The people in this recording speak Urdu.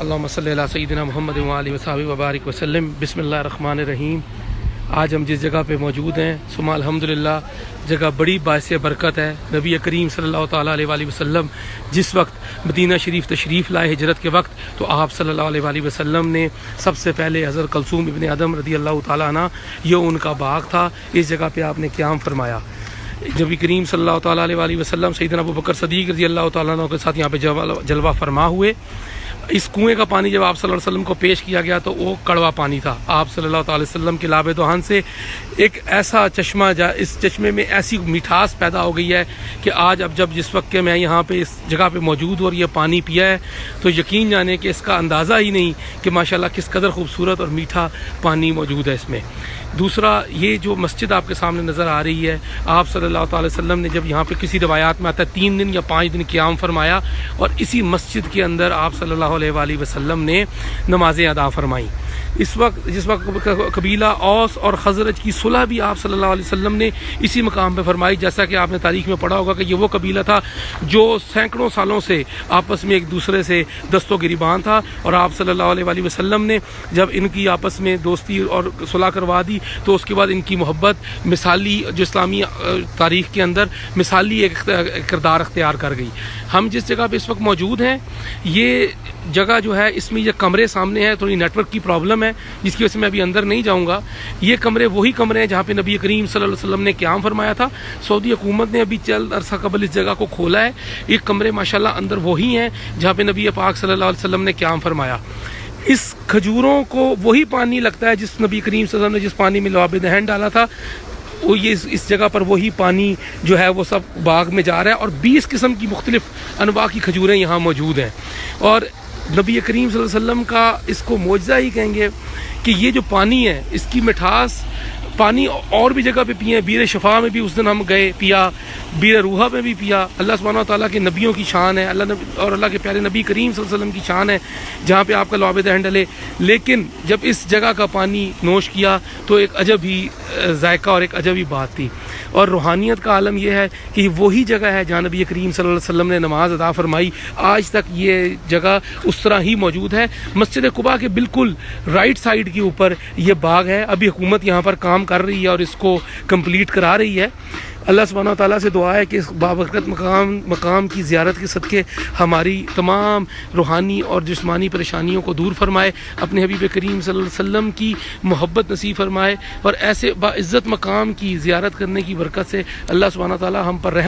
اللہم صلی علی سیدنا محمد وآلہ وصحبہ وبارک وسلم۔ بسم اللہ الرحمن الرحیم۔ آج ہم جس جگہ پہ موجود ہیں ثم الحمدللہ جگہ بڑی باعث برکت ہے۔ نبی کریم صلی اللہ تعالیٰ علیہ وآلہ وسلم جس وقت مدینہ شریف تشریف لائے ہجرت کے وقت، تو آپ صلی اللہ علیہ وآلہ وسلم نے سب سے پہلے حضرت کلثوم ابن ادم رضی اللہ تعالیٰ عنہ، یہ ان کا باغ تھا، اس جگہ پہ آپ نے قیام فرمایا۔ نبی کریم صلی اللہ تعالیٰ علیہ وآلہ وسلم سیدنا ابو بکر صدیق رضی اللہ تعالیٰ عنہ کے ساتھ یہاں پہ جلوہ فرما ہوئے۔ اس کنویں کا پانی جب آپ صلی اللہ علیہ وسلم کو پیش کیا گیا تو وہ کڑوا پانی تھا۔ آپ صلی اللہ تعالی وسلم کے لاب دہان سے ایک ایسا چشمہ، اس چشمے میں ایسی مٹھاس پیدا ہو گئی ہے کہ آج اب جس وقت کہ میں یہاں پہ اس جگہ پہ موجود ہوں اور یہ پانی پیا ہے تو یقین جانے کہ اس کا اندازہ ہی نہیں کہ ماشاءاللہ کس قدر خوبصورت اور میٹھا پانی موجود ہے اس میں۔ دوسرا، یہ جو مسجد آپ کے سامنے نظر آ رہی ہے، آپ صلی اللہ تعالی وسلم نے جب یہاں پہ کسی روایات میں آتا ہے 3 دن یا 5 دن قیام فرمایا، اور اسی مسجد کے اندر آپ صلی اللہ علیہ وآلہ وسلم نے نمازیں ادا فرمائیں۔ جس وقت قبیلہ اوس اور خزرج کی صلح بھی آپ صلی اللہ علیہ وسلم نے اسی مقام پہ فرمائی، جیسا کہ آپ نے تاریخ میں پڑھا ہوگا کہ یہ وہ قبیلہ تھا جو سینکڑوں سالوں سے آپس میں ایک دوسرے سے دست و گریبان تھا، اور آپ صلی اللہ علیہ وآلہ وسلم نے جب ان کی آپس میں دوستی اور صلح کروا دی تو اس کے بعد ان کی محبت مثالی، جو اسلامی تاریخ کے اندر مثالی ایک کردار اختیار کر گئی۔ ہم جس جگہ پہ اس وقت موجود ہیں، یہ جگہ جو ہے اس میں یہ کمرے سامنے ہیں، تھوڑی نیٹ ورک کی پرابلم ہے جس کی وجہ سے میں ابھی اندر نہیں جاؤں گا۔ یہ کمرے وہی کمرے ہیں جہاں پہ نبی کریم صلی اللہ علیہ وسلم نے قیام فرمایا تھا۔ سعودی حکومت نے ابھی چند عرصہ قبل اس جگہ کو کھولا ہے۔ یہ کمرے ماشاءاللہ اندر وہی ہیں جہاں پہ نبی پاک صلی اللہ علیہ وسلم نے قیام فرمایا۔ اس کھجوروں کو وہی پانی لگتا ہے جس نبی کریم صلی اللہ علیہ وسلم نے جس پانی میں لعاب دہن ڈالا تھا، وہ یہ اس جگہ پر وہی پانی جو ہے وہ سب باغ میں جا رہا ہے، اور 20 قسم کی مختلف انواع کی کھجوریں یہاں موجود ہیں۔ اور نبی کریم صلی اللہ علیہ وسلم کا اس کو معجزہ ہی کہیں گے کہ یہ جو پانی ہے اس کی مٹھاس پانی اور بھی جگہ پہ پیے ہیں۔ بیر شفا میں بھی اس دن ہم گئے، پیا، بیر روحہ میں بھی پیا۔ اللہ سبحانہ و تعالیٰ کے نبیوں کی شان ہے، اللہ کے پیارے نبی کریم صلی اللہ علیہ وسلم کی شان ہے جہاں پہ آپ کا لعاب دہن ڈلے۔ لیکن جب اس جگہ کا پانی نوش کیا تو ایک عجب ہی ذائقہ اور ایک عجب ہی بات تھی۔ اور روحانیت کا عالم یہ ہے کہ وہی جگہ ہے جہاں نبی کریم صلی اللہ علیہ وسلم نے نماز ادا فرمائی۔ آج تک یہ جگہ اس طرح ہی موجود ہے۔ مسجد قباء کے بالکل رائٹ سائیڈ کے اوپر یہ باغ ہے۔ ابھی حکومت یہاں پر کام کر رہی ہے اور اس کو کمپلیٹ کرا رہی ہے۔ اللہ سبحانہ وتعالیٰ سے دعا ہے کہ اس بابرکت مقام کی زیارت کے صدقے ہماری تمام روحانی اور جسمانی پریشانیوں کو دور فرمائے، اپنے حبیب کریم صلی اللہ علیہ وسلم کی محبت نصیب فرمائے، اور ایسے باعزت مقام کی زیارت کرنے کی برکت سے اللہ سبحانہ وتعالیٰ ہم پر رحم